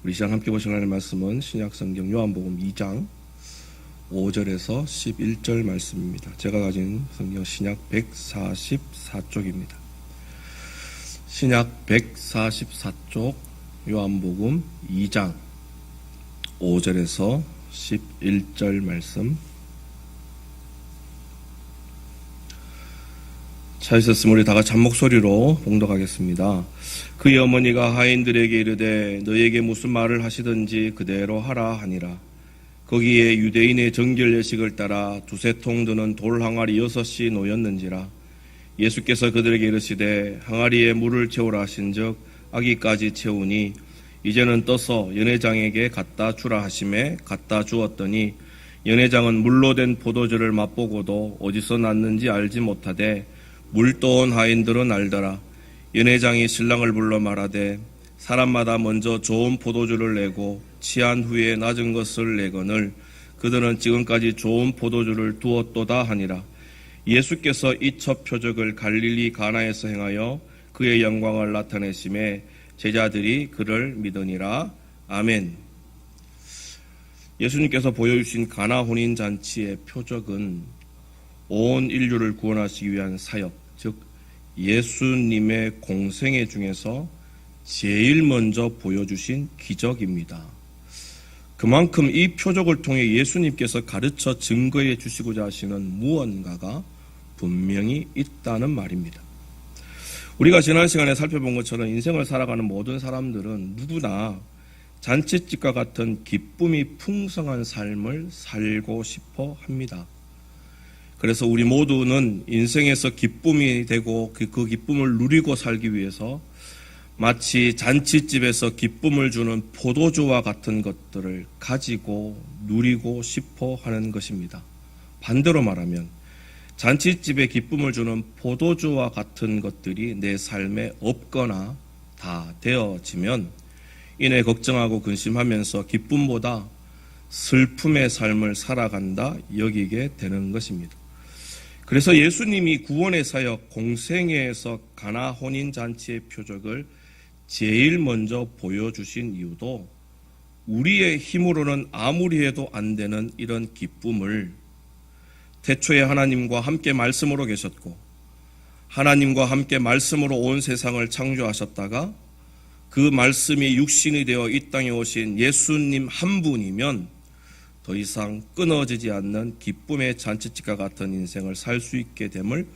우리 시간 함께 보실 하나님의 말씀은 신약성경 요한복음 2장 5절에서 11절 말씀입니다. 제가 가진 성경 신약 144쪽입니다. 신약 144쪽 요한복음 2장 5절에서 11절 말씀. 찾으셨으면 우리 다같이 한 목소리로 봉독하겠습니다. 그의 어머니가 하인들에게 이르되 너에게 무슨 말을 하시든지 그대로 하라 하니라. 거기에 유대인의 정결 예식을 따라 두세 통 드는 돌 항아리 6이 놓였는지라. 예수께서 그들에게 이르시되 항아리에 물을 채우라 하신즉 아기까지 채우니 이제는 떠서 연회장에게 갖다 주라 하시매 갖다 주었더니 연회장은 물로 된 포도주를 맛보고도 어디서 났는지 알지 못하되 물 떠온 하인들은 알더라. 연회장이 신랑을 불러 말하되 사람마다 먼저 좋은 포도주를 내고 취한 후에 낮은 것을 내거늘 그들은 지금까지 좋은 포도주를 두었도다 하니라. 예수께서 이 첫 표적을 갈릴리 가나에서 행하여 그의 영광을 나타내심에 제자들이 그를 믿으니라. 아멘. 예수님께서 보여주신 가나 혼인잔치의 표적은 온 인류를 구원하시기 위한 사역, 즉 예수님의 공생애 중에서 제일 먼저 보여주신 기적입니다. 그만큼 이 표적을 통해 예수님께서 가르쳐 증거해 주시고자 하시는 무언가가 분명히 있다는 말입니다. 우리가 지난 시간에 살펴본 것처럼 인생을 살아가는 모든 사람들은 누구나 잔치집과 같은 기쁨이 풍성한 삶을 살고 싶어 합니다. 그래서 우리 모두는 인생에서 기쁨이 되고 그 기쁨을 누리고 살기 위해서 마치 잔치집에서 기쁨을 주는 포도주와 같은 것들을 가지고 누리고 싶어 하는 것입니다. 반대로 말하면 잔치집에 기쁨을 주는 포도주와 같은 것들이 내 삶에 없거나 다 되어지면 이내 걱정하고 근심하면서 기쁨보다 슬픔의 삶을 살아간다 여기게 되는 것입니다. 그래서 예수님이 구원의 사역 공생애에서 가나 혼인잔치의 표적을 제일 먼저 보여주신 이유도 우리의 힘으로는 아무리 해도 안 되는 이런 기쁨을 태초에 하나님과 함께 말씀으로 계셨고 하나님과 함께 말씀으로 온 세상을 창조하셨다가 그 말씀이 육신이 되어 이 땅에 오신 예수님 한 분이면 더 이상 끊어지지 않는 기쁨의 잔치집과 같은 인생을 살 수 있게 됨을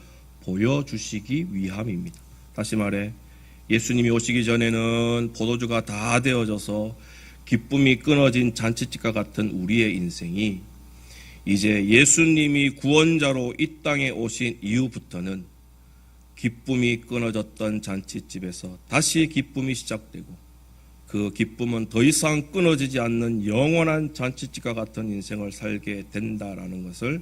보여주시기 위함입니다. 다시 말해 예수님이 오시기 전에는 포도주가 다 되어져서 기쁨이 끊어진 잔치집과 같은 우리의 인생이 이제 예수님이 구원자로 이 땅에 오신 이후부터는 기쁨이 끊어졌던 잔치집에서 다시 기쁨이 시작되고 그 기쁨은 더 이상 끊어지지 않는 영원한 잔치집과 같은 인생을 살게 된다라는 것을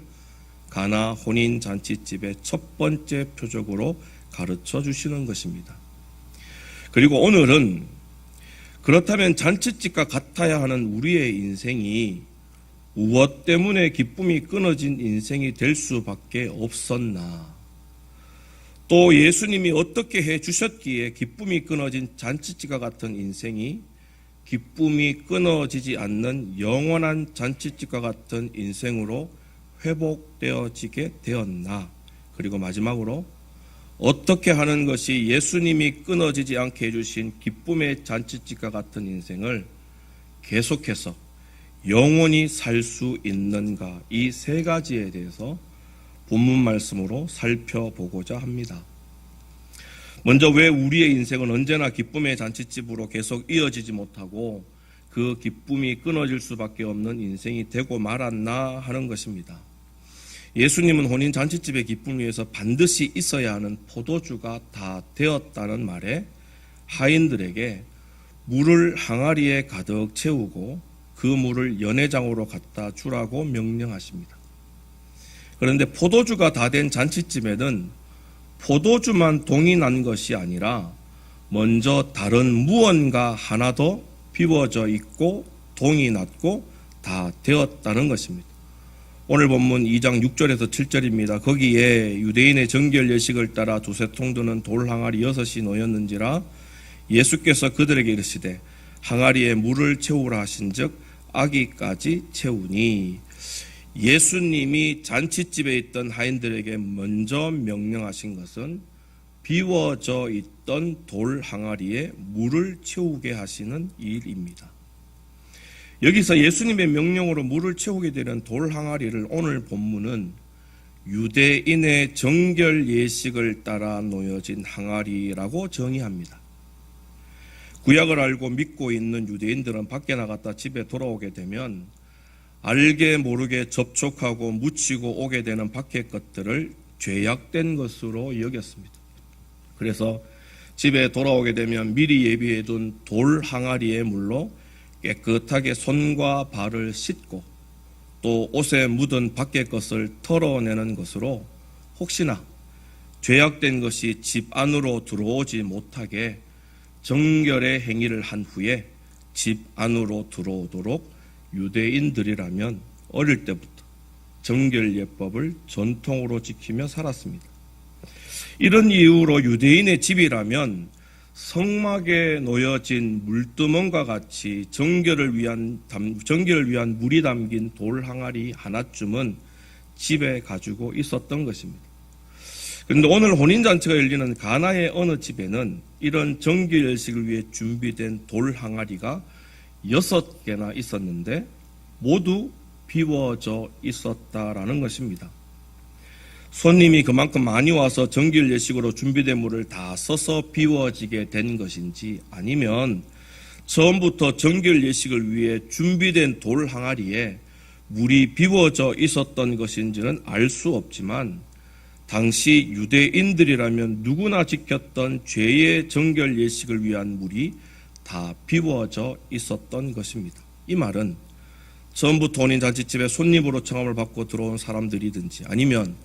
가나 혼인 잔치집의 첫 번째 표적으로 가르쳐 주시는 것입니다. 그리고 오늘은 그렇다면 잔치집과 같아야 하는 우리의 인생이 무엇 때문에 기쁨이 끊어진 인생이 될 수밖에 없었나? 또 예수님이 어떻게 해 주셨기에 기쁨이 끊어진 잔치집과 같은 인생이 기쁨이 끊어지지 않는 영원한 잔치집과 같은 인생으로 회복되어지게 되었나? 그리고 마지막으로 어떻게 하는 것이 예수님이 끊어지지 않게 해주신 기쁨의 잔치집과 같은 인생을 계속해서 영원히 살 수 있는가? 이 세 가지에 대해서 본문 말씀으로 살펴보고자 합니다. 먼저 왜 우리의 인생은 언제나 기쁨의 잔치집으로 계속 이어지지 못하고 그 기쁨이 끊어질 수밖에 없는 인생이 되고 말았나 하는 것입니다. 예수님은 혼인 잔치집의 기쁨을 위해서 반드시 있어야 하는 포도주가 다 되었다는 말에 하인들에게 물을 항아리에 가득 채우고 그 물을 연회장으로 갖다 주라고 명령하십니다. 그런데 포도주가 다 된 잔치집에는 포도주만 동이 난 것이 아니라 먼저 다른 무언가 하나 더 비워져 있고 동이 났고 다 되었다는 것입니다. 오늘 본문 2장 6절에서 7절입니다. 거기에 유대인의 정결 예식을 따라 두세 통 드는 돌 항아리 6이 놓였는지라. 예수께서 그들에게 이르시되 항아리에 물을 채우라 하신즉 아기까지 채우니, 예수님이 잔칫집에 있던 하인들에게 먼저 명령하신 것은 비워져 있던 돌 항아리에 물을 채우게 하시는 일입니다. 여기서 예수님의 명령으로 물을 채우게 되는 돌 항아리를 오늘 본문은 유대인의 정결 예식을 따라 놓여진 항아리라고 정의합니다. 구약을 알고 믿고 있는 유대인들은 밖에 나갔다 집에 돌아오게 되면 알게 모르게 접촉하고 묻히고 오게 되는 밖의 것들을 죄악된 것으로 여겼습니다. 그래서 집에 돌아오게 되면 미리 예비해둔 돌 항아리의 물로 깨끗하게 손과 발을 씻고 또 옷에 묻은 밖의 것을 털어내는 것으로 혹시나 죄악된 것이 집 안으로 들어오지 못하게 정결의 행위를 한 후에 집 안으로 들어오도록 유대인들이라면 어릴 때부터 정결예법을 전통으로 지키며 살았습니다. 이런 이유로 유대인의 집이라면 성막에 놓여진 물두멍과 같이 정결을 위한 물이 담긴 돌 항아리 하나쯤은 집에 가지고 있었던 것입니다. 그런데 오늘 혼인잔치가 열리는 가나의 어느 집에는 이런 정결예식을 위해 준비된 돌 항아리가 6개나 있었는데 모두 비워져 있었다라는 것입니다. 손님이 그만큼 많이 와서 정결 예식으로 준비된 물을 다 써서 비워지게 된 것인지, 아니면 처음부터 정결 예식을 위해 준비된 돌 항아리에 물이 비워져 있었던 것인지는 알 수 없지만, 당시 유대인들이라면 누구나 지켰던 죄의 정결 예식을 위한 물이 다 비워져 있었던 것입니다. 이 말은 처음부터 혼인잔치집에 손님으로 청함을 받고 들어온 사람들이든지, 아니면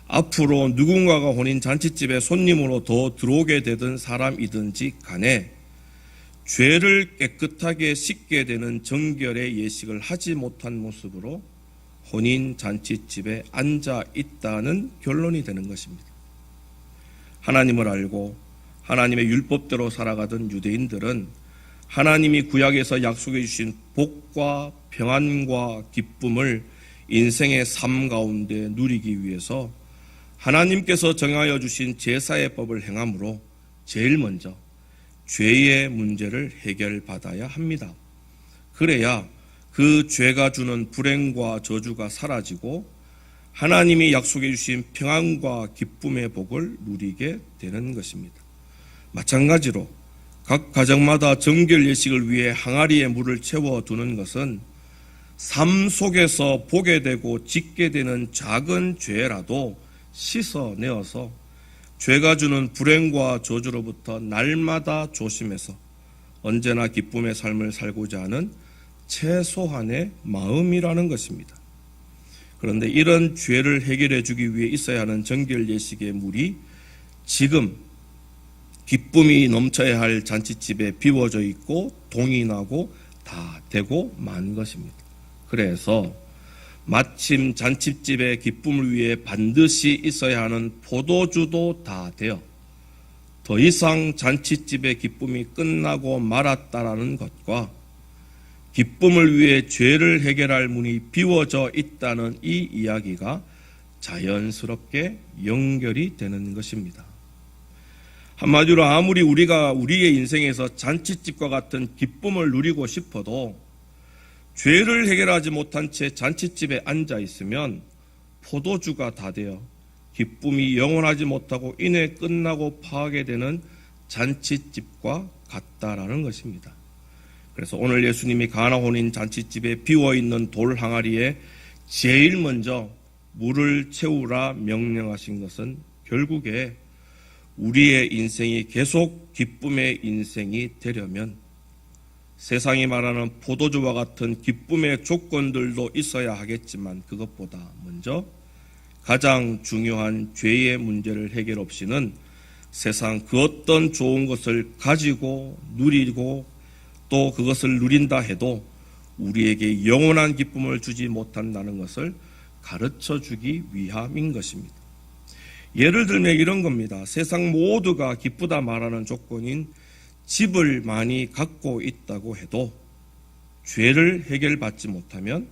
앞으로 누군가가 혼인잔치집에 손님으로 더 들어오게 되던 사람이든지 간에 죄를 깨끗하게 씻게 되는 정결의 예식을 하지 못한 모습으로 혼인잔치집에 앉아 있다는 결론이 되는 것입니다. 하나님을 알고 하나님의 율법대로 살아가던 유대인들은 하나님이 구약에서 약속해 주신 복과 평안과 기쁨을 인생의 삶 가운데 누리기 위해서 하나님께서 정하여 주신 제사의 법을 행함으로 제일 먼저 죄의 문제를 해결받아야 합니다. 그래야 그 죄가 주는 불행과 저주가 사라지고 하나님이 약속해 주신 평안과 기쁨의 복을 누리게 되는 것입니다. 마찬가지로 각 가정마다 정결 예식을 위해 항아리에 물을 채워두는 것은 삶 속에서 보게 되고 짓게 되는 작은 죄라도 씻어내어서 죄가 주는 불행과 저주로부터 날마다 조심해서 언제나 기쁨의 삶을 살고자 하는 최소한의 마음이라는 것입니다. 그런데 이런 죄를 해결해 주기 위해 있어야 하는 정결 예식의 물이 지금 기쁨이 넘쳐야 할 잔치집에 비워져 있고 동이 나고 다 되고 만 것입니다. 그래서 마침 잔치집의 기쁨을 위해 반드시 있어야 하는 포도주도 다 되어 더 이상 잔치집의 기쁨이 끝나고 말았다라는 것과 기쁨을 위해 죄를 해결할 문이 비워져 있다는 이 이야기가 자연스럽게 연결이 되는 것입니다. 한마디로 아무리 우리가 우리의 인생에서 잔치집과 같은 기쁨을 누리고 싶어도 죄를 해결하지 못한 채 잔치집에 앉아 있으면 포도주가 다 되어 기쁨이 영원하지 못하고 이내 끝나고 파괴되는 잔치집과 같다라는 것입니다. 그래서 오늘 예수님이 가나 혼인 잔치집에 비워있는 돌 항아리에 제일 먼저 물을 채우라 명령하신 것은 결국에 우리의 인생이 계속 기쁨의 인생이 되려면 세상이 말하는 포도주와 같은 기쁨의 조건들도 있어야 하겠지만 그것보다 먼저 가장 중요한 죄의 문제를 해결 없이는 세상 그 어떤 좋은 것을 가지고 누리고 또 그것을 누린다 해도 우리에게 영원한 기쁨을 주지 못한다는 것을 가르쳐 주기 위함인 것입니다. 예를 들면 이런 겁니다. 세상 모두가 기쁘다 말하는 조건인 집을 많이 갖고 있다고 해도 죄를 해결받지 못하면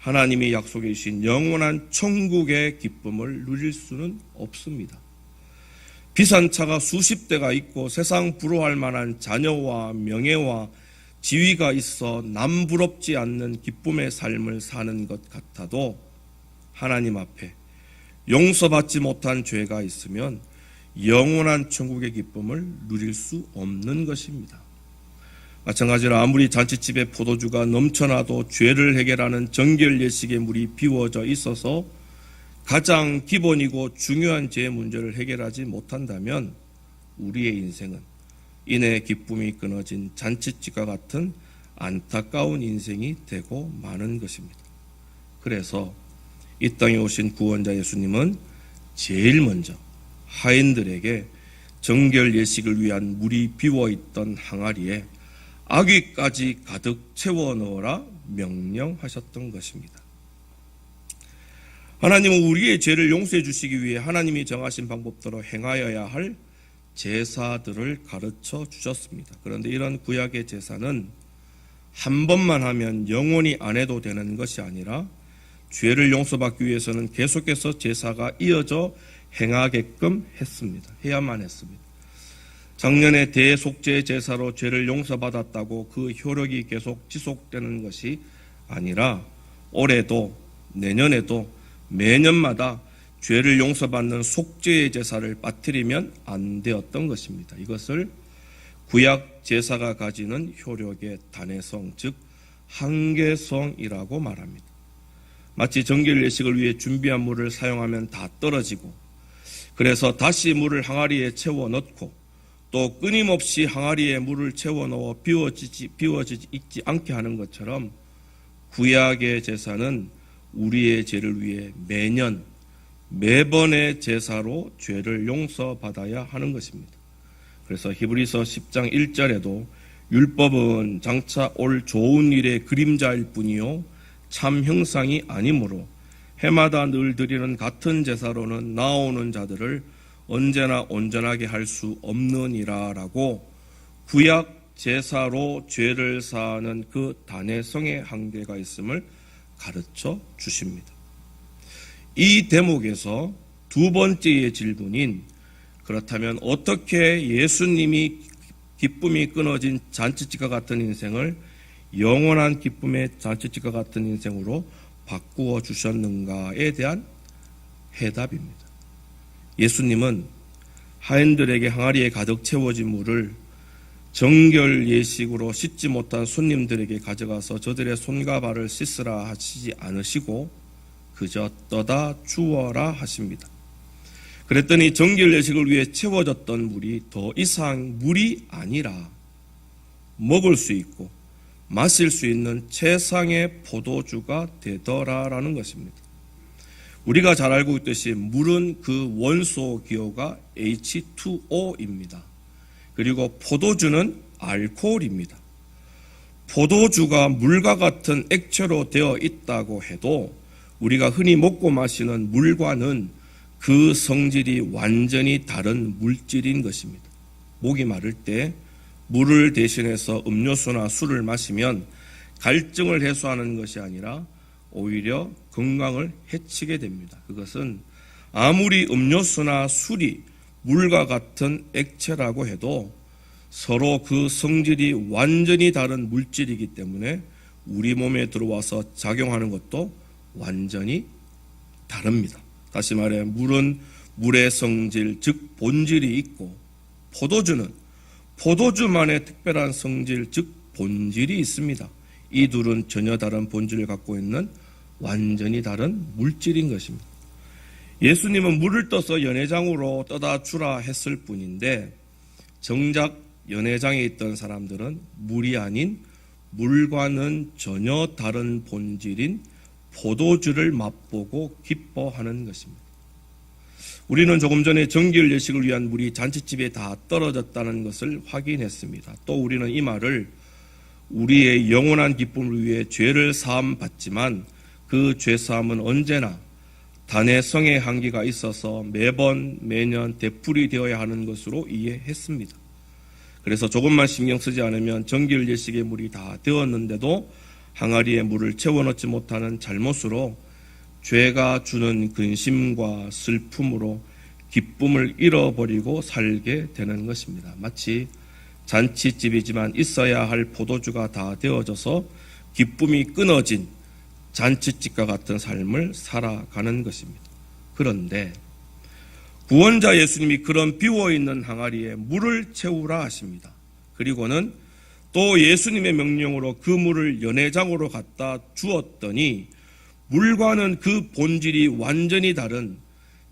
하나님이 약속해 주신 영원한 천국의 기쁨을 누릴 수는 없습니다. 비싼 차가 수십 대가 있고 세상 부러워할 만한 자녀와 명예와 지위가 있어 남 부럽지 않는 기쁨의 삶을 사는 것 같아도 하나님 앞에 용서받지 못한 죄가 있으면 영원한 천국의 기쁨을 누릴 수 없는 것입니다. 마찬가지로 아무리 잔치집에 포도주가 넘쳐나도 죄를 해결하는 정결 예식의 물이 비워져 있어서 가장 기본이고 중요한 죄의 문제를 해결하지 못한다면 우리의 인생은 이내 기쁨이 끊어진 잔치집과 같은 안타까운 인생이 되고 마는 것입니다. 그래서 이 땅에 오신 구원자 예수님은 제일 먼저 하인들에게 정결 예식을 위한 물이 비워있던 항아리에 아귀까지 가득 채워 넣어라 명령하셨던 것입니다. 하나님은 우리의 죄를 용서해 주시기 위해 하나님이 정하신 방법대로 행하여야 할 제사들을 가르쳐 주셨습니다. 그런데 이런 구약의 제사는 한 번만 하면 영원히 안 해도 되는 것이 아니라 죄를 용서받기 위해서는 계속해서 제사가 이어져 행하게끔 했습니다. 해야만 했습니다. 작년에 대속죄 제사로 죄를 용서받았다고 그 효력이 계속 지속되는 것이 아니라 올해도 내년에도 매년마다 죄를 용서받는 속죄의 제사를 빠뜨리면 안 되었던 것입니다. 이것을 구약 제사가 가지는 효력의 단회성, 즉 한계성이라고 말합니다. 마치 정결 예식을 위해 준비한 물을 사용하면 다 떨어지고 그래서 다시 물을 항아리에 채워 넣고 또 끊임없이 항아리에 물을 채워 넣어 비워지지 않게 하는 것처럼 구약의 제사는 우리의 죄를 위해 매번의 제사로 죄를 용서받아야 하는 것입니다. 그래서 히브리서 10장 1절에도 율법은 장차 올 좋은 일의 그림자일 뿐이요 참 형상이 아니므로 해마다 늘 드리는 같은 제사로는 나오는 자들을 언제나 온전하게 할 수 없느니라라고 구약 제사로 죄를 사하는 그 단회성의 한계가 있음을 가르쳐 주십니다. 이 대목에서 두 번째의 질문인 그렇다면 어떻게 예수님이 기쁨이 끊어진 잔치집과 같은 인생을 영원한 기쁨의 잔치집과 같은 인생으로 바꾸어 주셨는가에 대한 해답입니다. 예수님은 하인들에게 항아리에 가득 채워진 물을 정결 예식으로 씻지 못한 손님들에게 가져가서 저들의 손과 발을 씻으라 하시지 않으시고 그저 떠다 주어라 하십니다. 그랬더니 정결 예식을 위해 채워졌던 물이 더 이상 물이 아니라 먹을 수 있고 마실 수 있는 최상의 포도주가 되더라라는 것입니다. 우리가 잘 알고 있듯이 물은 그 원소 기호가 H2O입니다. 그리고 포도주는 알코올입니다. 포도주가 물과 같은 액체로 되어 있다고 해도 우리가 흔히 먹고 마시는 물과는 그 성질이 완전히 다른 물질인 것입니다. 목이 마를 때 물을 대신해서 음료수나 술을 마시면 갈증을 해소하는 것이 아니라 오히려 건강을 해치게 됩니다. 그것은 아무리 음료수나 술이 물과 같은 액체라고 해도 서로 그 성질이 완전히 다른 물질이기 때문에 우리 몸에 들어와서 작용하는 것도 완전히 다릅니다. 다시 말해 물은 물의 성질 즉 본질이 있고 포도주는 포도주만의 특별한 성질 즉 본질이 있습니다. 이 둘은 전혀 다른 본질을 갖고 있는 완전히 다른 물질인 것입니다. 예수님은 물을 떠서 연회장으로 떠다 주라 했을 뿐인데 정작 연회장에 있던 사람들은 물이 아닌 물과는 전혀 다른 본질인 포도주를 맛보고 기뻐하는 것입니다. 우리는 조금 전에 정결 예식을 위한 물이 잔치집에 다 떨어졌다는 것을 확인했습니다. 또 우리는 이 말을 우리의 영원한 기쁨을 위해 죄를 사함 받지만 그 죄사함은 언제나 단회성의 한계가 있어서 매년 되풀이 되어야 하는 것으로 이해했습니다. 그래서 조금만 신경 쓰지 않으면 전기를 예식의 물이 다 되었는데도 항아리에 물을 채워넣지 못하는 잘못으로 죄가 주는 근심과 슬픔으로 기쁨을 잃어버리고 살게 되는 것입니다. 마치 잔치집이지만 있어야 할 포도주가 다 되어져서 기쁨이 끊어진 잔치집과 같은 삶을 살아가는 것입니다. 그런데 구원자 예수님이 그런 비워있는 항아리에 물을 채우라 하십니다. 그리고는 또 예수님의 명령으로 그 물을 연회장으로 갖다 주었더니 물과는 그 본질이 완전히 다른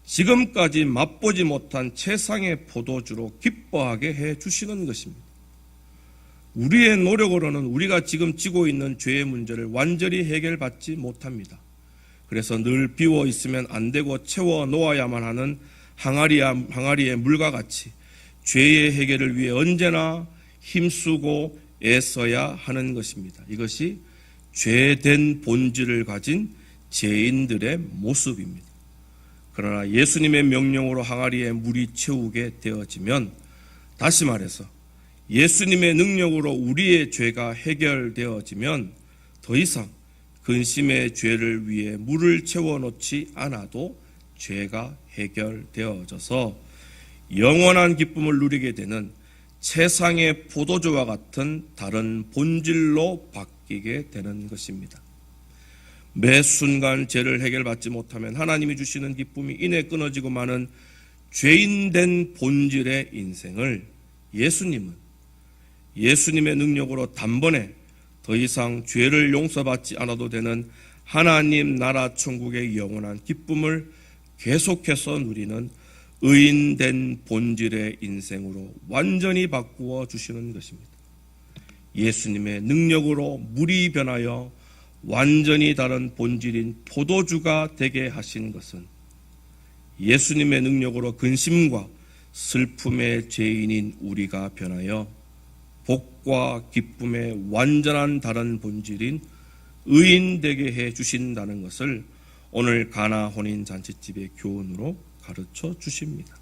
지금까지 맛보지 못한 최상의 포도주로 기뻐하게 해 주시는 것입니다. 우리의 노력으로는 우리가 지금 지고 있는 죄의 문제를 완전히 해결받지 못합니다. 그래서 늘 비워 있으면 안 되고 채워 놓아야만 하는 항아리의 물과 같이 죄의 해결을 위해 언제나 힘쓰고 애써야 하는 것입니다. 이것이 죄된 본질을 가진 죄인들의 모습입니다. 그러나 예수님의 명령으로 항아리에 물이 채우게 되어지면, 다시 말해서 예수님의 능력으로 우리의 죄가 해결되어지면 더 이상 근심의 죄를 위해 물을 채워놓지 않아도 죄가 해결되어져서 영원한 기쁨을 누리게 되는 세상의 포도주와 같은 다른 본질로 바뀌게 되는 것입니다. 매 순간 죄를 해결받지 못하면 하나님이 주시는 기쁨이 이내 끊어지고 마는 죄인된 본질의 인생을 예수님의 능력으로 단번에 더 이상 죄를 용서받지 않아도 되는 하나님 나라 천국의 영원한 기쁨을 계속해서 누리는 의인된 본질의 인생으로 완전히 바꾸어 주시는 것입니다. 예수님의 능력으로 물이 변하여 완전히 다른 본질인 포도주가 되게 하신 것은 예수님의 능력으로 근심과 슬픔의 죄인인 우리가 변하여 복과 기쁨의 완전한 다른 본질인 의인 되게 해 주신다는 것을 오늘 가나 혼인 잔치집의 교훈으로 가르쳐 주십니다.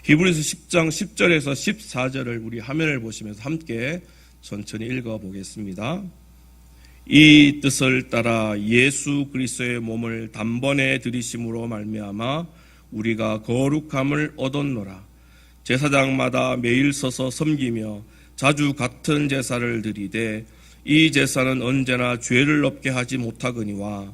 히브리서 10장 10절에서 14절을 우리 화면을 보시면서 함께 천천히 읽어 보겠습니다. 이 뜻을 따라 예수 그리스도의 몸을 단번에 들이심으로 말미암아 우리가 거룩함을 얻었노라. 제사장마다 매일 서서 섬기며 자주 같은 제사를 드리되 이 제사는 언제나 죄를 없게 하지 못하거니와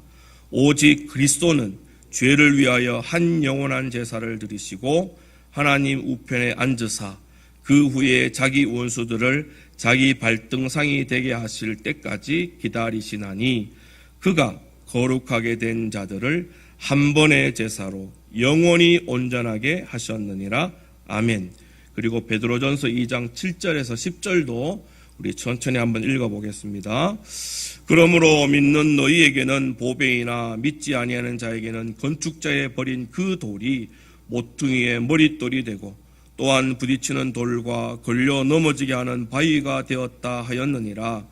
오직 그리스도는 죄를 위하여 한 영원한 제사를 드리시고 하나님 우편에 앉으사 그 후에 자기 원수들을 자기 발등상이 되게 하실 때까지 기다리시나니 그가 거룩하게 된 자들을 한 번의 제사로 영원히 온전하게 하셨느니라. 아멘. 그리고 베드로전서 2장 7절에서 10절도 우리 천천히 한번 읽어보겠습니다. 그러므로 믿는 너희에게는 보배이나 믿지 아니하는 자에게는 건축자의 버린 그 돌이 모퉁이의 머릿돌이 되고 또한 부딪히는 돌과 걸려 넘어지게 하는 바위가 되었다 하였느니라.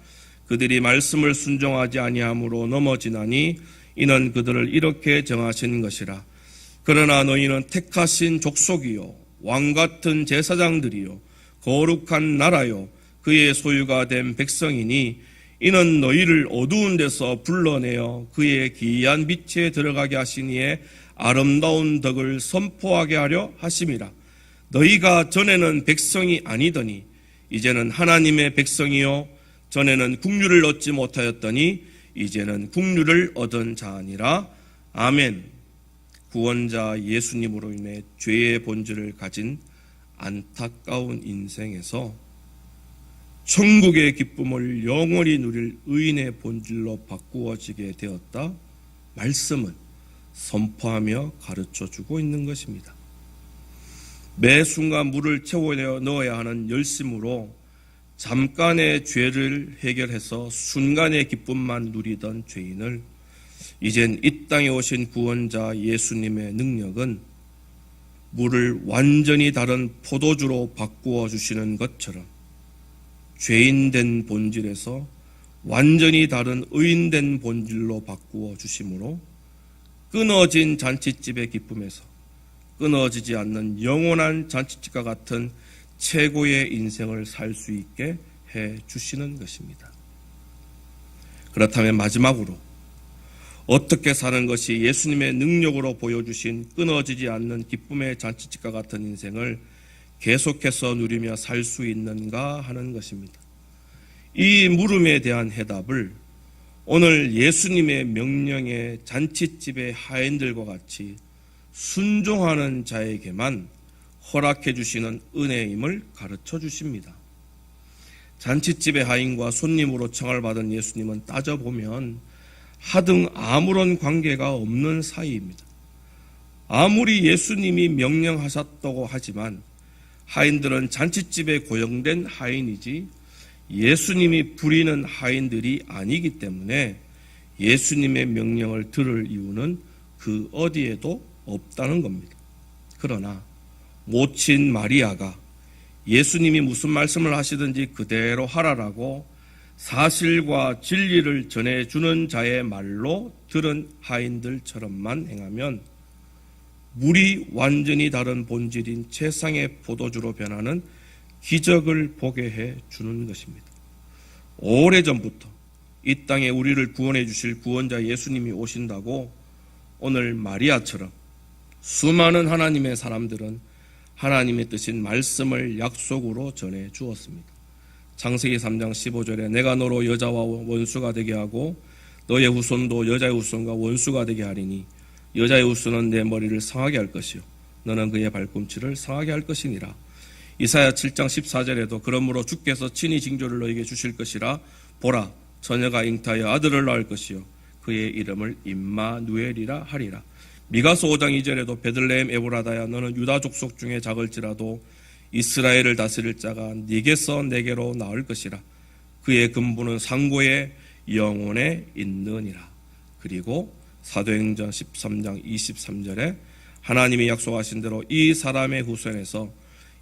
그들이 말씀을 순종하지 아니함으로 넘어지나니 이는 그들을 이렇게 정하신 것이라. 그러나 너희는 택하신 족속이요 왕같은 제사장들이요 거룩한 나라요 그의 소유가 된 백성이니 이는 너희를 어두운 데서 불러내어 그의 기이한 빛에 들어가게 하신 이의 아름다운 덕을 선포하게 하려 하심이라. 너희가 전에는 백성이 아니더니 이제는 하나님의 백성이요 전에는 국류를 얻지 못하였더니 이제는 국류를 얻은 자니라. 아멘. 구원자 예수님으로 인해 죄의 본질을 가진 안타까운 인생에서 천국의 기쁨을 영원히 누릴 의인의 본질로 바꾸어지게 되었다. 말씀은 선포하며 가르쳐주고 있는 것입니다. 매 순간 물을 채워 넣어야 하는 열심으로 잠깐의 죄를 해결해서 순간의 기쁨만 누리던 죄인을 이젠 이 땅에 오신 구원자 예수님의 능력은 물을 완전히 다른 포도주로 바꾸어 주시는 것처럼 죄인된 본질에서 완전히 다른 의인된 본질로 바꾸어 주심으로 끊어진 잔치집의 기쁨에서 끊어지지 않는 영원한 잔치집과 같은 최고의 인생을 살 수 있게 해 주시는 것입니다. 그렇다면 마지막으로 어떻게 사는 것이 예수님의 능력으로 보여주신 끊어지지 않는 기쁨의 잔치집과 같은 인생을 계속해서 누리며 살 수 있는가 하는 것입니다. 이 물음에 대한 해답을 오늘 예수님의 명령에 잔치집의 하인들과 같이 순종하는 자에게만 허락해 주시는 은혜임을 가르쳐 주십니다. 잔치집의 하인과 손님으로 청을 받은 예수님은 따져보면 하등 아무런 관계가 없는 사이입니다. 아무리 예수님이 명령하셨다고 하지만 하인들은 잔치집에 고용된 하인이지 예수님이 부리는 하인들이 아니기 때문에 예수님의 명령을 들을 이유는 그 어디에도 없다는 겁니다. 그러나 모친 마리아가 예수님이 무슨 말씀을 하시든지 그대로 하라라고 사실과 진리를 전해주는 자의 말로 들은 하인들처럼만 행하면 물이 완전히 다른 본질인 세상의 포도주로 변하는 기적을 보게 해 주는 것입니다. 오래전부터 이 땅에 우리를 구원해 주실 구원자 예수님이 오신다고 오늘 마리아처럼 수많은 하나님의 사람들은 하나님의 뜻인 말씀을 약속으로 전해 주었습니다. 창세기 3장 15절에 내가 너로 여자와 원수가 되게 하고 너의 후손도 여자의 후손과 원수가 되게 하리니 여자의 후손은 내 머리를 상하게 할 것이요 너는 그의 발꿈치를 상하게 할 것이니라. 이사야 7장 14절에도 그러므로 주께서 친히 징조를 너에게 주실 것이라 보라 처녀가 잉타하여 아들을 낳을 것이요 그의 이름을 임마누엘이라 하리라. 미가서 5장 2절에도 베들레헴 에브라다야 너는 유다 족속 중에 작을지라도 이스라엘을 다스릴 자가 네게서 내게로 나올 것이라. 그의 근본은 상고의 영혼에 있느니라. 그리고 사도행전 13장 23절에 하나님이 약속하신 대로 이 사람의 후손에서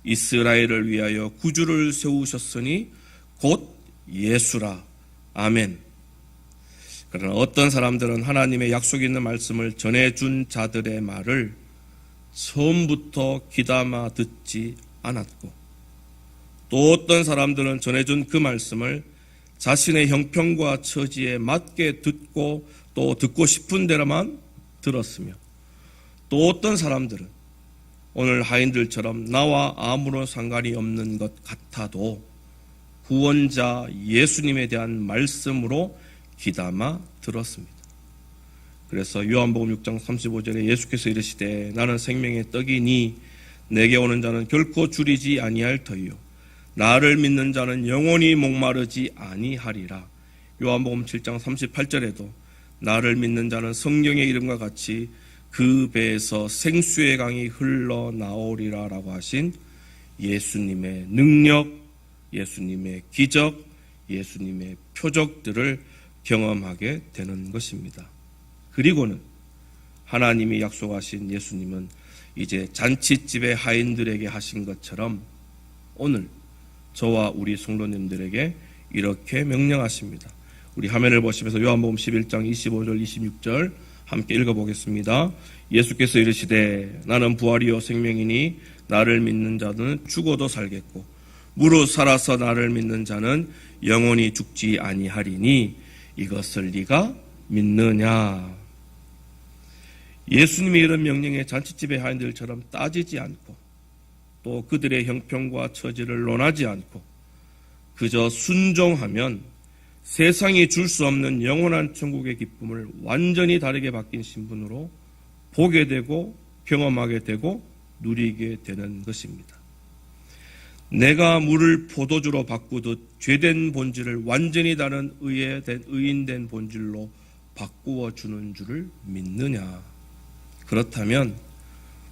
이스라엘을 위하여 구주를 세우셨으니 곧 예수라. 아멘. 그러나 어떤 사람들은 하나님의 약속이 있는 말씀을 전해준 자들의 말을 처음부터 귀담아 듣지 않았고 또 어떤 사람들은 전해준 그 말씀을 자신의 형편과 처지에 맞게 듣고 또 듣고 싶은 대로만 들었으며 또 어떤 사람들은 오늘 하인들처럼 나와 아무런 상관이 없는 것 같아도 구원자 예수님에 대한 말씀으로 귀담아 들었습니다. 그래서 요한복음 6장 35절에 예수께서 이르시되 나는 생명의 떡이니 내게 오는 자는 결코 줄이지 아니할 터이요 나를 믿는 자는 영원히 목마르지 아니하리라. 요한복음 7장 38절에도 나를 믿는 자는 성령의 이름과 같이 그 배에서 생수의 강이 흘러나오리라 라고 하신 예수님의 능력, 예수님의 기적, 예수님의 표적들을 경험하게 되는 것입니다. 그리고는 하나님이 약속하신 예수님은 이제 잔치집의 하인들에게 하신 것처럼 오늘 저와 우리 성도님들에게 이렇게 명령하십니다. 우리 화면을 보시면서 요한복음 11장 25절 26절 함께 읽어보겠습니다. 예수께서 이르시되 나는 부활이요 생명이니 나를 믿는 자는 죽어도 살겠고 무릇 살아서 나를 믿는 자는 영원히 죽지 아니하리니 이것을 네가 믿느냐. 예수님의 이런 명령에 잔치집의 하인들처럼 따지지 않고 또 그들의 형편과 처지를 논하지 않고 그저 순종하면 세상이 줄 수 없는 영원한 천국의 기쁨을 완전히 다르게 바뀐 신분으로 보게 되고 경험하게 되고 누리게 되는 것입니다. 내가 물을 포도주로 바꾸듯 죄된 본질을 완전히 다른 의인된 본질로 바꾸어 주는 줄을 믿느냐. 그렇다면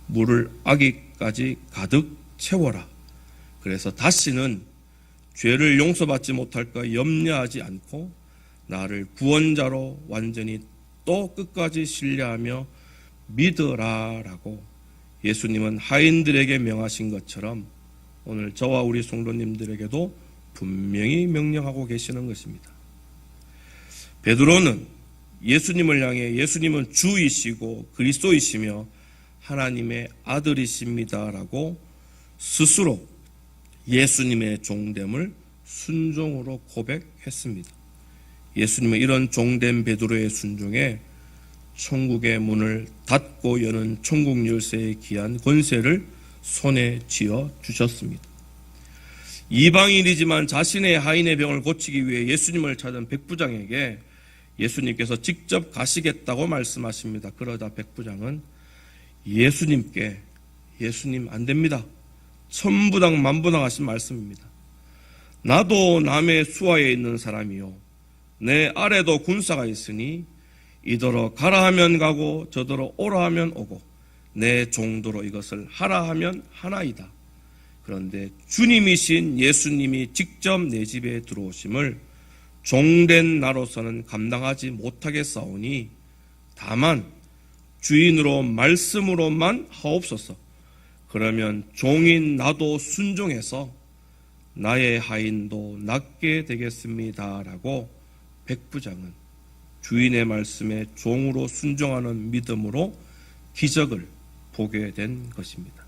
물을 아기까지 가득 채워라. 그래서 다시는 죄를 용서받지 못할까 염려하지 않고 나를 구원자로 완전히 또 끝까지 신뢰하며 믿어라라고 예수님은 하인들에게 명하신 것처럼 오늘 저와 우리 성도님들에게도 분명히 명령하고 계시는 것입니다. 베드로는 예수님을 향해 예수님은 주이시고 그리스도이시며 하나님의 아들이십니다라고 스스로 예수님의 종됨을 순종으로 고백했습니다. 예수님은 이런 종된 베드로의 순종에 천국의 문을 닫고 여는 천국 열쇠의 귀한 권세를 손에 쥐어 주셨습니다. 이방인이지만 자신의 하인의 병을 고치기 위해 예수님을 찾은 백부장에게 예수님께서 직접 가시겠다고 말씀하십니다. 그러자 백부장은 예수님께 예수님 안 됩니다. 천부당 만부당 하신 말씀입니다. 나도 남의 수하에 있는 사람이요 내 아래도 군사가 있으니 이더러 가라 하면 가고 저더러 오라 하면 오고 내 종도로 이것을 하라 하면 하나이다. 그런데 주님이신 예수님이 직접 내 집에 들어오심을 종된 나로서는 감당하지 못하겠사오니 다만 주인으로 말씀으로만 하옵소서. 그러면 종인 나도 순종해서 나의 하인도 낫게 되겠습니다. 라고 백부장은 주인의 말씀에 종으로 순종하는 믿음으로 기적을 보게 된 것입니다.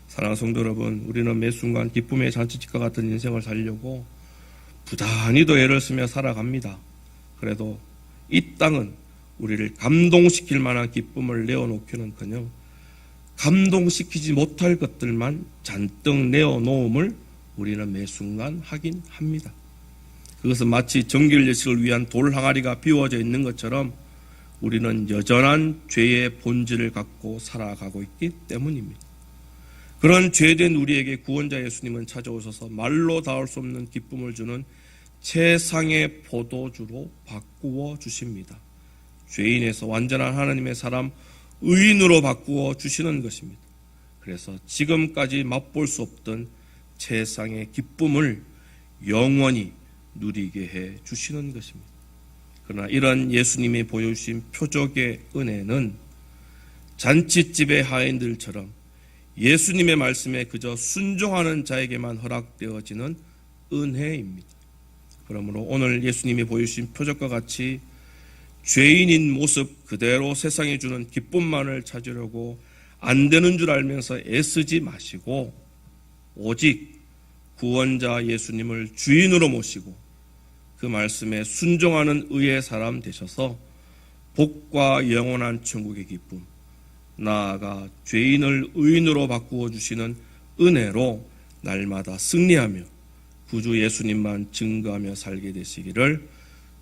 사랑하는 성도 여러분, 우리는 매 순간 기쁨의 잔치집과 같은 인생을 살려고 부단히도 애를 쓰며 살아갑니다. 그래도 이 땅은 우리를 감동시킬 만한 기쁨을 내어놓기는커녕 감동시키지 못할 것들만 잔뜩 내어놓음을 우리는 매 순간 하긴 합니다. 그것은 마치 정결예식을 위한 돌 항아리가 비워져 있는 것처럼 우리는 여전한 죄의 본질을 갖고 살아가고 있기 때문입니다. 그런 죄된 우리에게 구원자 예수님은 찾아오셔서 말로 닿을 수 없는 기쁨을 주는 최상의 포도주로 바꾸어 주십니다. 죄인에서 완전한 하나님의 사람 의인으로 바꾸어 주시는 것입니다. 그래서 지금까지 맛볼 수 없던 최상의 기쁨을 영원히 누리게 해 주시는 것입니다. 그러나 이런 예수님이 보여주신 표적의 은혜는 잔치집의 하인들처럼 예수님의 말씀에 그저 순종하는 자에게만 허락되어지는 은혜입니다. 그러므로 오늘 예수님이 보여주신 표적과 같이 죄인인 모습 그대로 세상에 주는 기쁨만을 찾으려고 안 되는 줄 알면서 애쓰지 마시고 오직 구원자 예수님을 주인으로 모시고 그 말씀에 순종하는 의의 사람 되셔서 복과 영원한 천국의 기쁨, 나아가 죄인을 의인으로 바꾸어 주시는 은혜로 날마다 승리하며 구주 예수님만 증거하며 살게 되시기를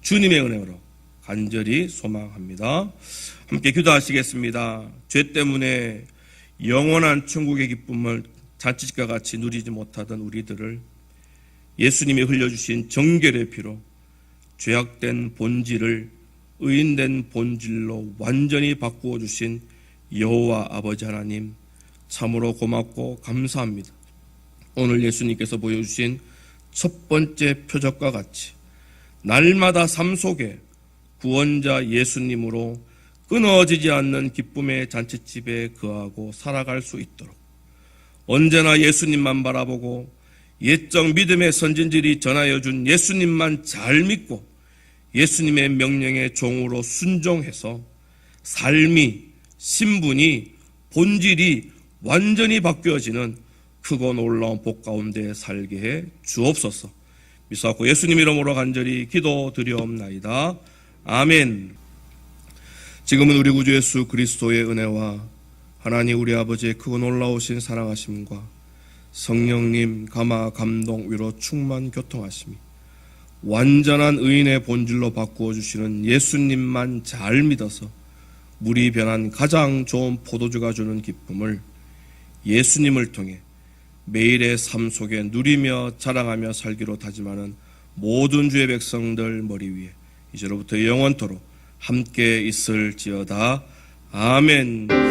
주님의 은혜로 간절히 소망합니다. 함께 기도하시겠습니다. 죄 때문에 영원한 천국의 기쁨을 잔치집과 같이 누리지 못하던 우리들을 예수님이 흘려주신 정결의 피로 죄악된 본질을 의인된 본질로 완전히 바꾸어 주신 여호와 아버지 하나님, 참으로 고맙고 감사합니다. 오늘 예수님께서 보여주신 첫 번째 표적과 같이 날마다 삶 속에 구원자 예수님으로 끊어지지 않는 기쁨의 잔치집에 거하고 살아갈 수 있도록 언제나 예수님만 바라보고 옛적 믿음의 선진들이 전하여 준 예수님만 잘 믿고 예수님의 명령에 종으로 순종해서 삶이, 신분이, 본질이 완전히 바뀌어지는 크고 놀라운 복 가운데 살게 해 주옵소서. 믿사옵고 예수님 이름으로 간절히 기도드리옵나이다. 아멘. 지금은 우리 구주 예수 그리스도의 은혜와 하나님 우리 아버지의 크고 놀라우신 사랑하심과 성령님 감화 감동 위로 충만 교통하심이 완전한 의인의 본질로 바꾸어 주시는 예수님만 잘 믿어서 물이 변한 가장 좋은 포도주가 주는 기쁨을 예수님을 통해 매일의 삶 속에 누리며 자랑하며 살기로 다짐하는 모든 주의 백성들 머리 위에 이제로부터 영원토록 함께 있을지어다. 아멘.